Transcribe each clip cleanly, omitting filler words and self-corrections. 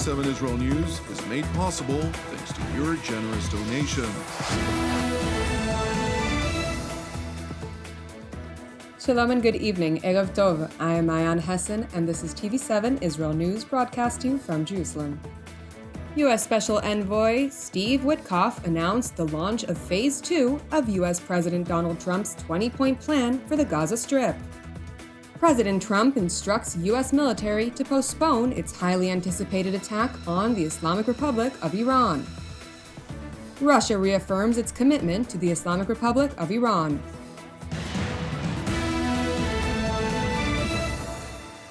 TV7 Israel News is made possible thanks to your generous donation. Shalom and good evening. Erev Tov. I am Ayan Hessen, and this is TV7 Israel News broadcasting from Jerusalem. U.S. Special Envoy Steve Witkoff announced the launch of Phase 2 of U.S. President Donald Trump's 20-point plan for the Gaza Strip. President Trump instructs U.S. military to postpone its highly anticipated attack on the Islamic Republic of Iran. Russia reaffirms its commitment to the Islamic Republic of Iran.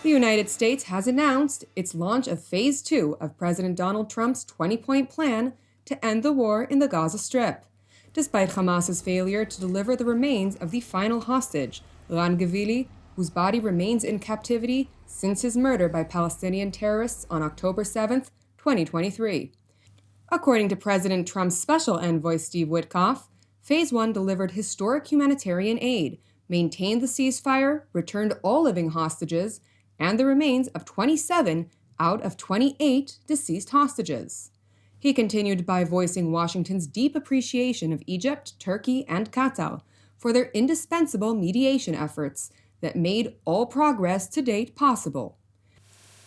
The United States has announced its launch of Phase 2 of President Donald Trump's 20-point plan to end the war in the Gaza Strip, despite Hamas's failure to deliver the remains of the final hostage, Ran Gavili, whose body remains in captivity since his murder by Palestinian terrorists on October 7, 2023. According to President Trump's special envoy Steve Witkoff, Phase 1 delivered historic humanitarian aid, maintained the ceasefire, returned all living hostages, and the remains of 27 out of 28 deceased hostages. He continued by voicing Washington's deep appreciation of Egypt, Turkey, and Qatar for their indispensable mediation efforts that made all progress to date possible.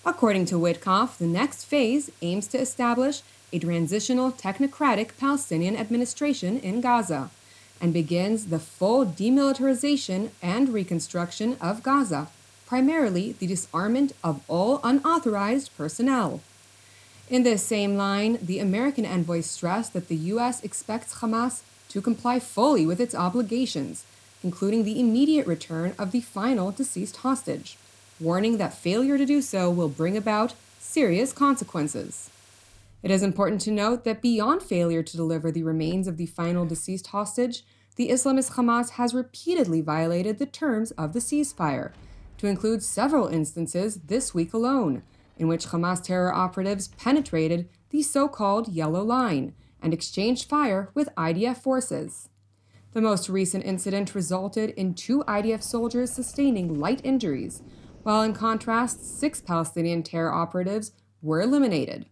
According to Witkoff, the next phase aims to establish a transitional technocratic Palestinian administration in Gaza and begins the full demilitarization and reconstruction of Gaza, primarily the disarmament of all unauthorized personnel. In this same line, the American envoy stressed that the U.S. expects Hamas to comply fully with its obligations, including the immediate return of the final deceased hostage, warning that failure to do so will bring about serious consequences. It is important to note that beyond failure to deliver the remains of the final deceased hostage, the Islamist Hamas has repeatedly violated the terms of the ceasefire, to include several instances this week alone, in which Hamas terror operatives penetrated the so-called Yellow Line and exchanged fire with IDF forces. The most recent incident resulted in 2 IDF soldiers sustaining light injuries, while in contrast, 6 Palestinian terror operatives were eliminated.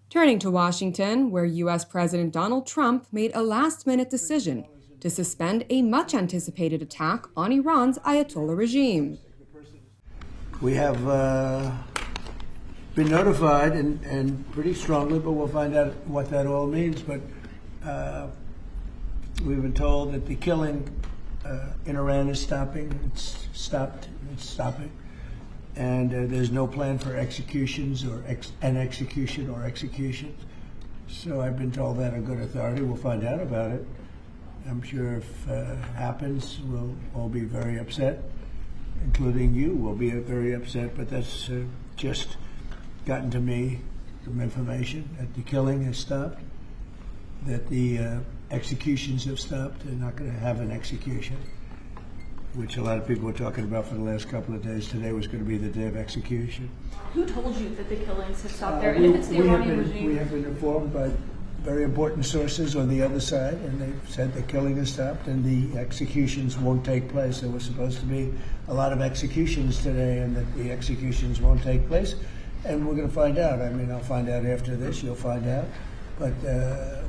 Turning to Washington, where U.S. President Donald Trump made a last-minute decision to suspend a much-anticipated attack on Iran's Ayatollah regime. We have been notified, and pretty strongly, but we'll find out what that all means. But we've been told that the killing in Iran is stopping. It's stopping. And there's no plan for executions or executions. So I've been told that on good authority. We'll find out about it. I'm sure if it happens, we'll all be very upset, including you will be very upset, but that's just gotten to me, some information that the killing has stopped, that the executions have stopped. They're not going to have an execution, which a lot of people were talking about for the last couple of days. Today was going to be the day of execution. Who told you that the killings have stopped there? And if it's the Iranian regime? We have been informed by very important sources on the other side, and they've said the killing has stopped and the executions won't take place. There was supposed to be a lot of executions today, and that the executions won't take place. And we're going to find out. I mean, I'll find out after this. You'll find out. But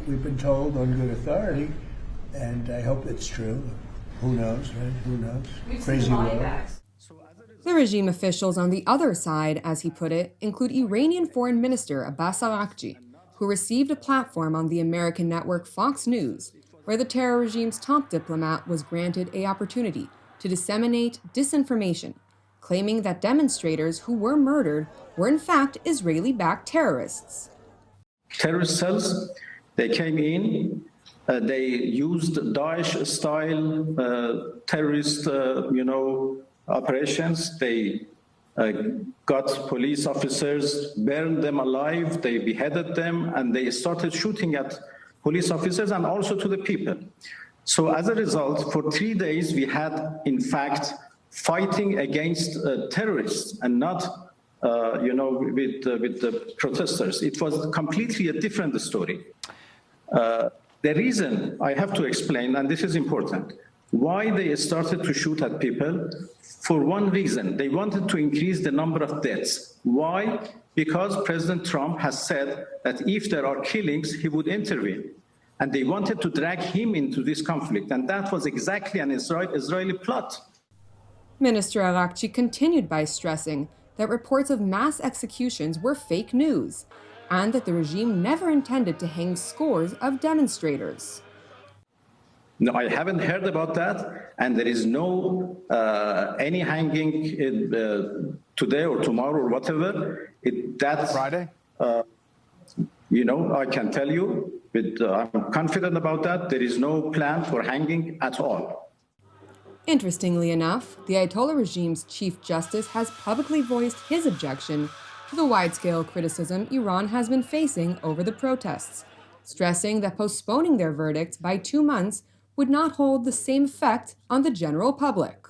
we've been told on good authority, and I hope it's true. Who knows, right? Who knows? Crazy world. The regime officials on the other side, as he put it, include Iranian Foreign Minister Abbas Araghchi, who received a platform on the American network Fox News, where the terror regime's top diplomat was granted an opportunity to disseminate disinformation, claiming that demonstrators who were murdered were in fact Israeli-backed terrorists. Terrorist cells, they came in, they used Daesh-style terrorist, operations. They got police officers, burned them alive, they beheaded them, and they started shooting at police officers and also to the people. So as a result, for 3 days, we had, in fact, fighting against terrorists and not, with the protesters. It was completely a different story. The reason I have to explain, and this is important, Why they started to shoot at people? For one reason, they wanted to increase the number of deaths. Why? Because President Trump has said that if there are killings, he would intervene. And they wanted to drag him into this conflict. And that was exactly an Israeli plot. Minister Arakchi continued by stressing that reports of mass executions were fake news and that the regime never intended to hang scores of demonstrators. No, I haven't heard about that, and there is no any hanging today or tomorrow or whatever. That's Friday? I can tell you, but I'm confident about that. There is no plan for hanging at all. Interestingly enough, the Ayatollah regime's Chief Justice has publicly voiced his objection to the wide-scale criticism Iran has been facing over the protests, stressing that postponing their verdicts by 2 months would not hold the same effect on the general public.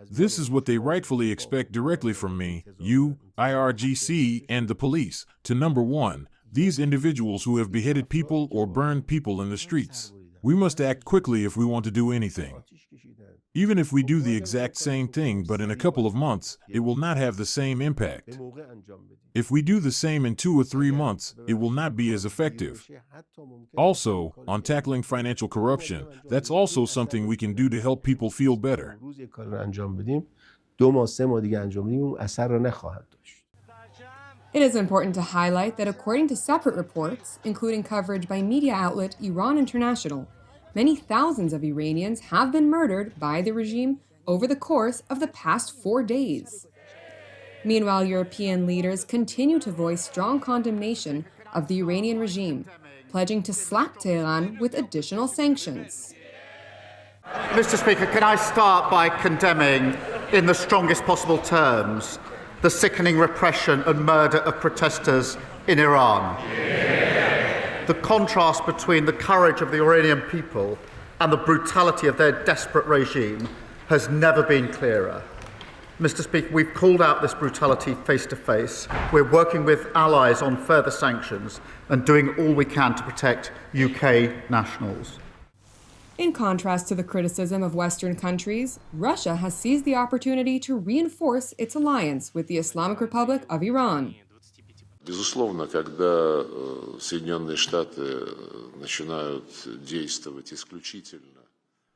This is what they rightfully expect directly from me, you, IRGC, and the police, to number one, these individuals who have beheaded people or burned people in the streets. We must act quickly if we want to do anything. Even if we do the exact same thing, but in a couple of months, it will not have the same impact. If we do the same in 2 or 3 months, it will not be as effective. Also, on tackling financial corruption, that's also something we can do to help people feel better. It is important to highlight that according to separate reports, including coverage by media outlet Iran International, many thousands of Iranians have been murdered by the regime over the course of the past 4 days. Meanwhile, European leaders continue to voice strong condemnation of the Iranian regime, pledging to slap Tehran with additional sanctions. Mr. Speaker, can I start by condemning, in the strongest possible terms, the sickening repression and murder of protesters in Iran? The contrast between the courage of the Iranian people and the brutality of their desperate regime has never been clearer. Mr. Speaker, we've called out this brutality face to face. We're working with allies on further sanctions and doing all we can to protect UK nationals. In contrast to the criticism of Western countries, Russia has seized the opportunity to reinforce its alliance with the Islamic Republic of Iran. Безусловно, когда Соединенные Штаты начинают действовать исключительно.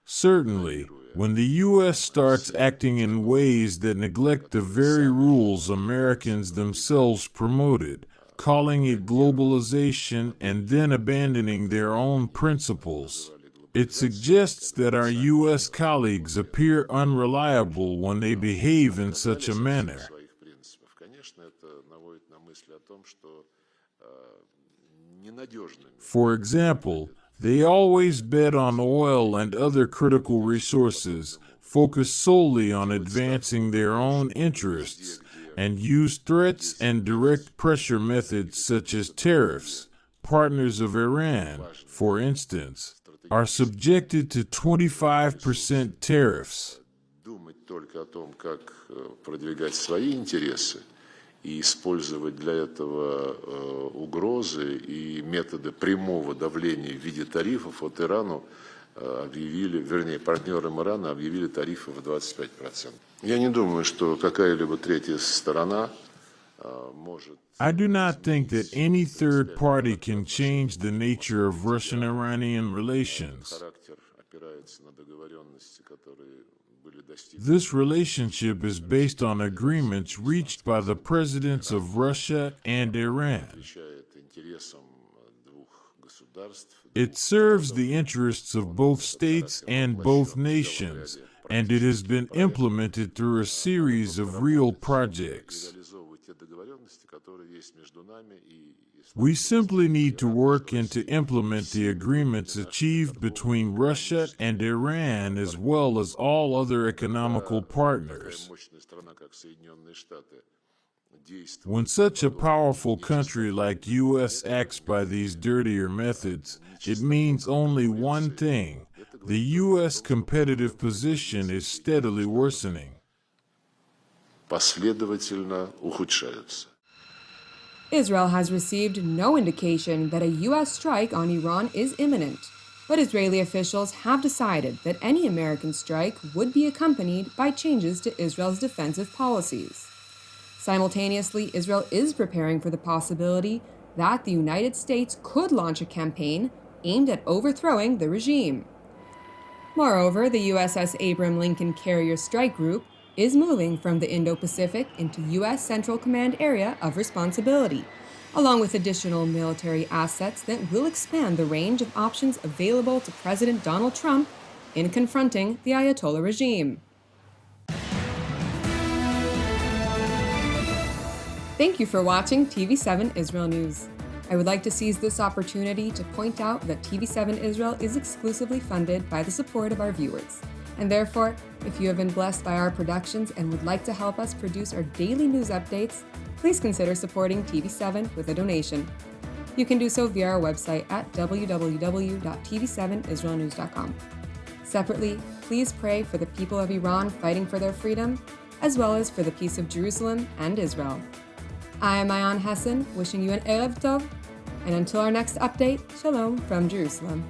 Certainly, when the U.S. starts acting in ways that neglect the very rules Americans themselves promoted, calling it globalization and then abandoning their own principles, it suggests that our U.S. colleagues appear unreliable when they behave in such a manner. For example, they always bet on oil and other critical resources, focus solely on advancing their own interests, and use threats and direct pressure methods such as tariffs. Partners of Iran, for instance, are subjected to 25% tariffs. И использовать для этого угрозы и методы прямого давления в виде тарифов от Ирану объявили, вернее, партнерам Ирана объявили тарифы в 25%. Я не думаю, что какая-либо третья сторона может... I do not think that any third party can change the nature of Russian-Iranian relations. Характер опирается на договоренности, которые... This relationship is based on agreements reached by the presidents of Russia and Iran. It serves the interests of both states and both nations, and it has been implemented through a series of real projects. We simply need to work and to implement the agreements achieved between Russia and Iran as well as all other economical partners. When such a powerful country like U.S. acts by these dirtier methods, it means only one thing: the U.S. competitive position is steadily worsening. Последовательно ухудшаются. Israel has received no indication that a U.S. strike on Iran is imminent, but Israeli officials have decided that any American strike would be accompanied by changes to Israel's defensive policies. Simultaneously, Israel is preparing for the possibility that the United States could launch a campaign aimed at overthrowing the regime. Moreover, the USS Abraham Lincoln Carrier Strike Group is moving from the Indo-Pacific into U.S. Central Command area of responsibility, along with additional military assets that will expand the range of options available to President Donald Trump in confronting the Ayatollah regime. Thank you for watching TV7 Israel News. I would like to seize this opportunity to point out that TV7 Israel is exclusively funded by the support of our viewers. And therefore, if you have been blessed by our productions and would like to help us produce our daily news updates, please consider supporting TV7 with a donation. You can do so via our website at www.tv7israelnews.com. Separately, please pray for the people of Iran fighting for their freedom, as well as for the peace of Jerusalem and Israel. I am Ayan Hassan, wishing you an Erev Tov, and until our next update, Shalom from Jerusalem.